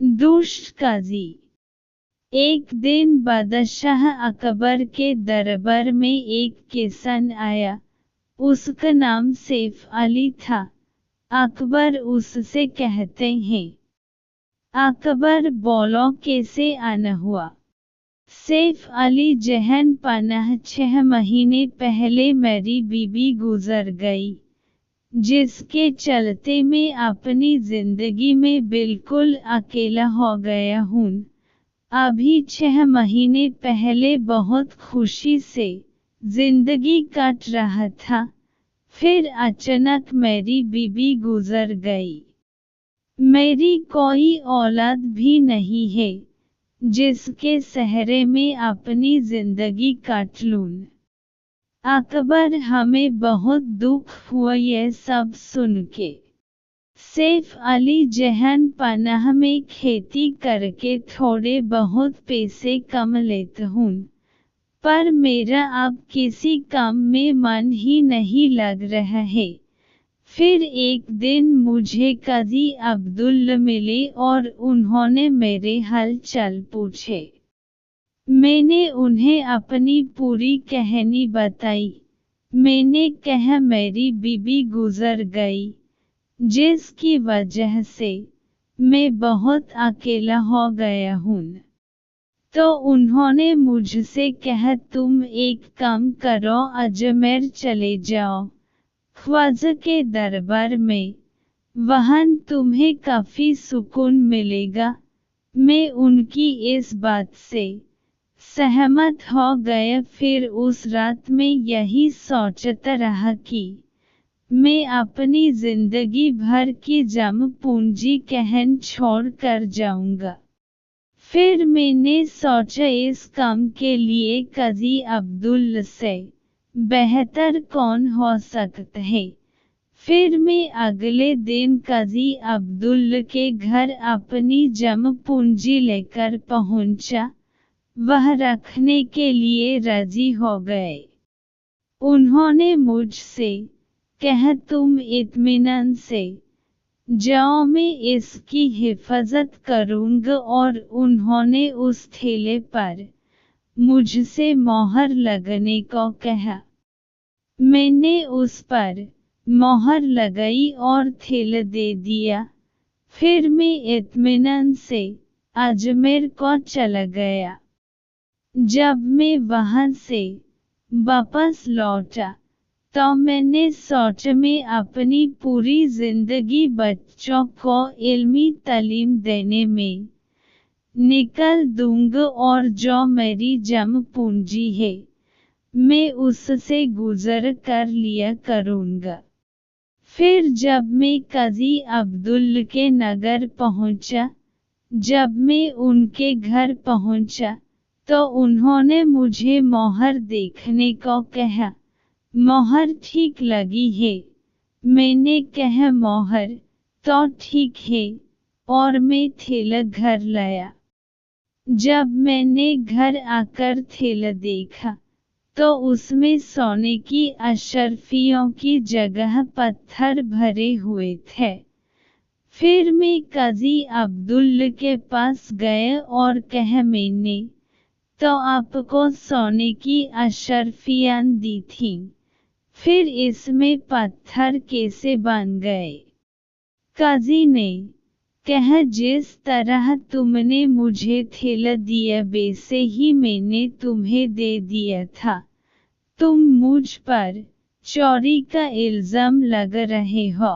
दुष्ट काजी। एक दिन बादशाह अकबर के दरबार में एक किसान आया। उसका नाम सैफ अली था। अकबर उससे कहते हैं, अकबर बोलो कैसे आना हुआ। सैफ अली जहन पनाह 6 महीने पहले मेरी बीबी गुजर गई, जिसके चलते मैं अपनी जिंदगी में बिल्कुल अकेला हो गया हूँ। अभी 6 महीने पहले बहुत खुशी से जिंदगी काट रहा था, फिर अचानक मेरी बीबी गुजर गई। मेरी कोई औलाद भी नहीं है जिसके सहारे में अपनी जिंदगी काट लूं। अकबर हमें बहुत दुख हुआ यह सब सुन के। सैफ अली जहन पनाह में खेती करके थोड़े बहुत पैसे कम लेता हूँ, पर मेरा अब किसी काम में मन ही नहीं लग रहा है। फिर एक दिन मुझे काजी अब्दुल्ला मिले और उन्होंने मेरे हाल चाल पूछे। मैंने उन्हें अपनी पूरी कहानी बताई। मैंने कहा मेरी बीबी गुजर गई, जिसकी वजह से मैं बहुत अकेला हो गया हूँ। तो उन्होंने मुझसे कहा तुम एक काम करो, अजमेर चले जाओ ख्वाजा के दरबार में, वहाँ तुम्हें काफ़ी सुकून मिलेगा। मैं उनकी इस बात से सहमत हो गया। फिर उस रात में यही सोचता रहा कि मैं अपनी जिंदगी भर की जमा पूंजी कहन छोड़ कर जाऊंगा। फिर मैंने सोचा इस काम के लिए काजी अब्दुल्ला से बेहतर कौन हो सकता है। फिर मैं अगले दिन काजी अब्दुल्ला के घर अपनी जमा पूंजी लेकर पहुंचा। वह रखने के लिए राजी हो गए। उन्होंने मुझसे कहा तुम इत्मीनान से जाओ, मैं इसकी हिफाजत करूंगा। और उन्होंने उस थैले पर मुझसे मोहर लगने को कहा। मैंने उस पर मोहर लगाई और थैला दे दिया। फिर मैं इत्मीनान से अजमेर को चला गया। जब मैं वहां से वापस लौटा तो मैंने सोचा मैं अपनी पूरी जिंदगी बच्चों को इल्मी तालीम देने में निकाल दूंगा और जो मेरी जमा पूंजी है मैं उससे गुजर कर लिया करूंगा। फिर जब मैं काजी अब्दुल्ला के नगर पहुंचा, जब मैं उनके घर पहुंचा तो उन्होंने मुझे मोहर देखने को कहा। मोहर ठीक लगी है? मैंने कहा मोहर तो ठीक है, और मैं थैला घर लाया। जब मैंने घर आकर थैला देखा तो उसमें सोने की अशर्फियों की जगह पत्थर भरे हुए थे। फिर मैं काजी अब्दुल्ला के पास गया और कहा मैंने तो आपको सोने की अशर्फियाँ दी थीं, फिर इसमें पत्थर कैसे बन गए? काजी ने कहा जिस तरह तुमने मुझे थैला दिया वैसे ही मैंने तुम्हें दे दिया था। तुम मुझ पर चोरी का इल्ज़ाम लगा रहे हो।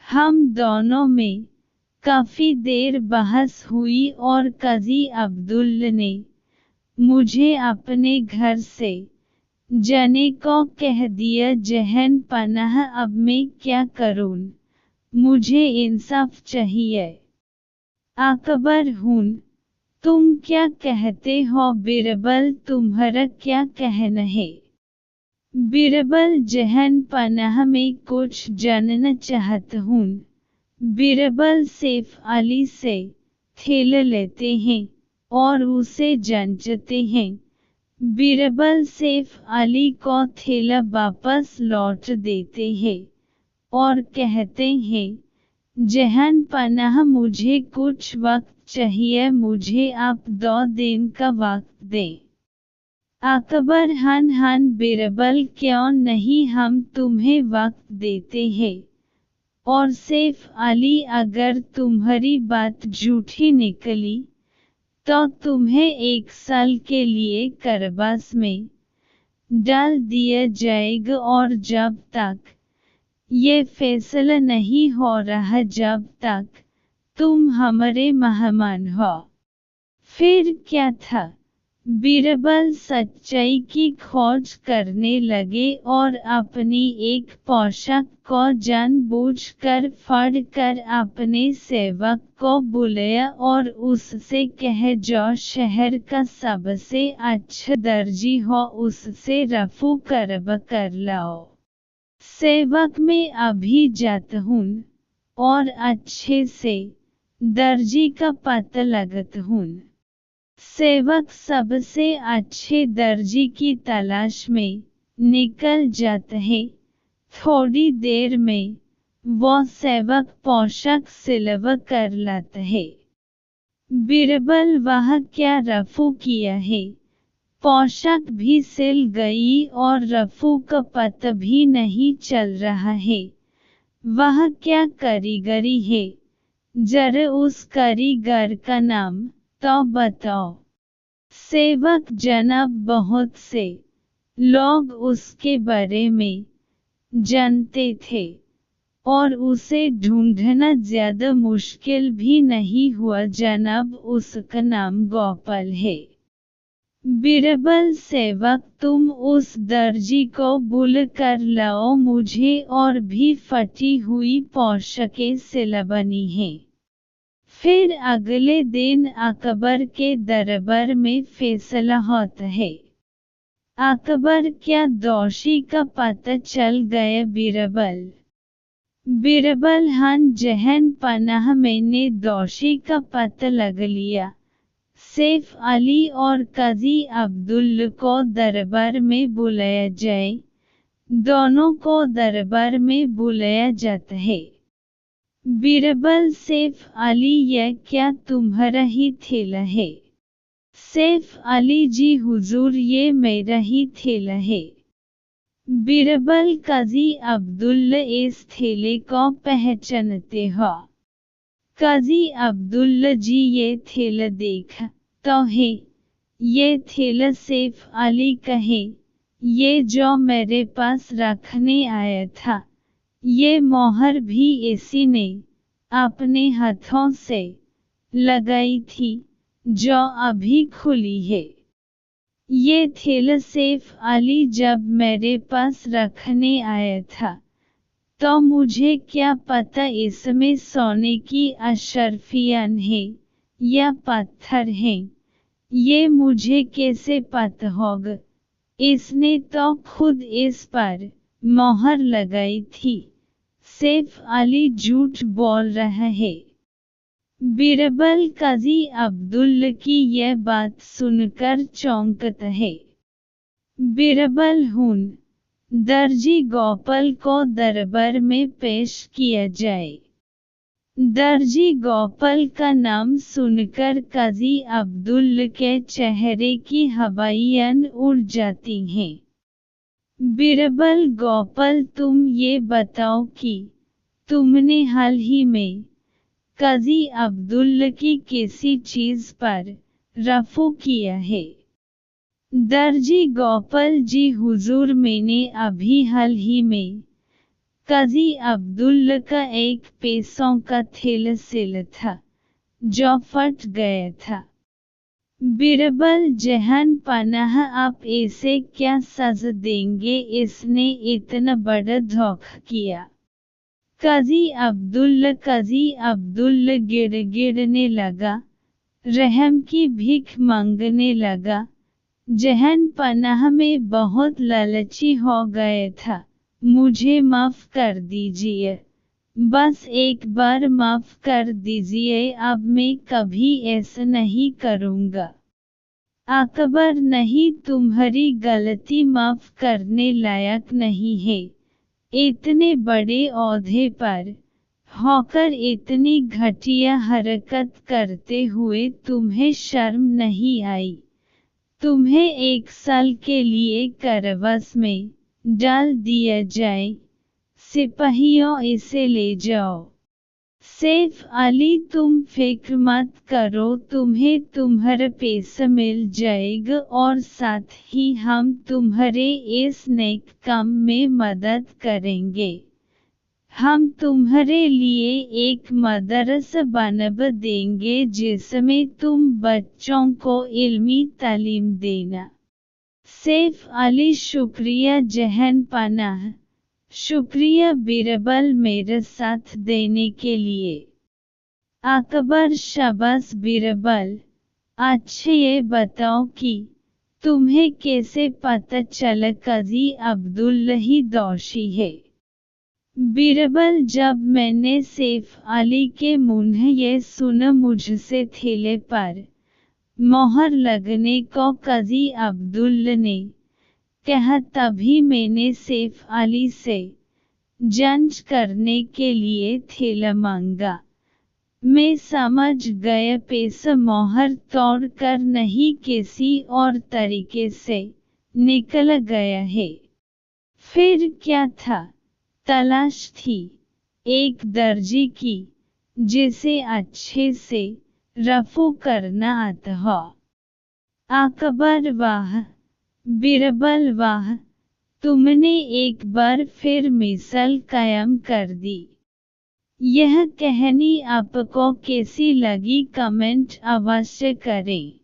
हम दोनों में काफ़ी देर बहस हुई और काजी अब्दुल्ला ने मुझे अपने घर से जाने को कह दिया। जहन पनाह अब मैं क्या करूं? मुझे इंसाफ चाहिए। अकबर हूँ, तुम क्या कहते हो? बीरबल तुम्हारा क्या कहना है? बीरबल जहन पनाह में कुछ जानना चाहता हूँ। बीरबल सैफ अली से थैला लेते हैं और उसे जांचते हैं। बीरबल सैफ अली को थैला वापस लौट देते हैं और कहते हैं जहान पनाह मुझे कुछ वक्त चाहिए, मुझे आप 2 दिन का वक्त दें। अकबर हान बीरबल क्यों नहीं, हम तुम्हें वक्त देते हैं। और सैफ अली अगर तुम्हारी बात झूठी निकली तो तुम्हें 1 साल के लिए कारावास में डाल दिया जाएगा, और जब तक ये फैसला नहीं हो रहा, जब तक तुम हमारे मेहमान हो। फिर क्या था? बीरबल सच्चाई की खोज करने लगे और अपनी एक पोशाक को जानबूझकर फाड़कर अपने सेवक को बुलाया और उससे कहे जो शहर का सबसे अच्छा दर्जी हो उससे रफू करवा कर लाओ। सेवक मैं अभी जाता हूँ और अच्छे से दर्जी का पता लगाता हूँ। सेवक सबसे अच्छे दर्जी की तलाश में निकल जाता है। थोड़ी देर में वो सेवक पोशाक सिलवा कर लाता है। बीरबल वह क्या रफू किया है, पोशाक भी सिल गई और रफू का पता भी नहीं चल रहा है। वह क्या कारीगरी है, जरा उस कारीगर का नाम तो बताओ। सेवक जनाब, बहुत से लोग उसके बारे में जानते थे और उसे ढूंढना ज्यादा मुश्किल भी नहीं हुआ जनाब, उसका नाम गोपाल है। बीरबल, सेवक तुम उस दर्जी को बुला कर लाओ, मुझे और भी फटी हुई पोशाकें सिलवानी हैं। फिर अगले दिन अकबर के दरबार में फैसला होता है। अकबर क्या दोषी का पता चल गया? बीरबल हान जहान पनाह, मैंने दोषी का पता लगा लिया। सैफ अली और काजी अब्दुल्ला को दरबार में बुलाया जाए। दोनों को दरबार में बुलाया जाता है। बीरबल, सैफ अली, यह क्या तुम्हारा ही थैला है? सैफ अली, जी हुजूर, ये मेरा ही थैला है। बीरबल, काजी अब्दुल्ला, इस थैले को पहचानते हो? काजी अब्दुल्ला, जी ये थैला देखा तो है, ये थैला सैफ अली का है। ये जो मेरे पास रखने आया था, ये मोहर भी इसी ने अपने हाथों से लगाई थी, जो अभी खुली है। ये थैला सैफ अली जब मेरे पास रखने आया था, तो मुझे क्या पता इसमें सोने की अशरफियां हैं या पत्थर हैं। ये मुझे कैसे पता होगा? इसने तो खुद इस पर मोहर लगाई थी। सैफ अली झूठ बोल रहा है। बीरबल, काजी अब्दुल्ला की यह बात सुनकर चौंकता है। बीरबल, हुन दर्जी गोपाल को दरबार में पेश किया जाए। दर्जी गोपाल का नाम सुनकर काजी अब्दुल्ला के चेहरे की हवाइयाँ उड़ जाती हैं। बीरबल, गोपाल, तुम ये बताओ कि तुमने हाल ही में काजी अब्दुल्ला की किसी चीज पर रफू किया है? दर्जी गोपाल, जी हुजूर, मैंने अभी हाल ही में काजी अब्दुल्ला का एक पैसों का थैला सिला था, जो फट गया था। बीरबल, जहान पनाह, आप इसे क्या सजा देंगे? इसने इतना बड़ा धोखा किया। काजी अब्दुल्ला गिड़गिड़ने लगा, रहम की भीख मांगने लगा। जहान पनाह, में बहुत लालची हो गया था, मुझे माफ कर दीजिए, बस एक बार माफ कर दीजिए, अब मैं कभी ऐसा नहीं करूँगा। अकबर, नहीं, तुम्हारी गलती माफ करने लायक नहीं है। इतने बड़े ओहदे पर होकर इतनी घटिया हरकत करते हुए तुम्हें शर्म नहीं आई? तुम्हें 1 साल के लिए कारावास में डाल दिया जाए। सिपाहियों, इसे ले जाओ। सैफ अली, तुम फिक्र मत करो, तुम्हें तुम्हारा पैसा मिल जाएगा और साथ ही हम तुम्हारे इस नेक काम में मदद करेंगे। हम तुम्हारे लिए एक मदरसा बनवा देंगे जिसमें तुम बच्चों को इल्मी तालीम देना। सैफ अली, शुक्रिया जहान पनाह। शुक्रिया बीरबल मेरे साथ देने के लिए। अकबर, शाबाश बीरबल। अच्छा ये बताओ कि तुम्हें कैसे पता चला काजी अब्दुल्ला ही दोषी है? बीरबल, जब मैंने सैफ अली के मुंह ये सुना मुझसे थैले पर मोहर लगने को काजी अब्दुल्ला ने कहा, तभी मैंने सैफ अली से जांच करने के लिए थैला मांगा। मैं समझ गया पैसा मोहर तोड़कर नहीं किसी और तरीके से निकल गया है। फिर क्या था? तलाश थी एक दर्जी की जिसे अच्छे से रफू करना आता हो। अकबर, वाह। बीरबल, वाह, तुमने एक बार फिर मिसाल कायम कर दी। यह कहानी आपको कैसी लगी कमेंट अवश्य करें।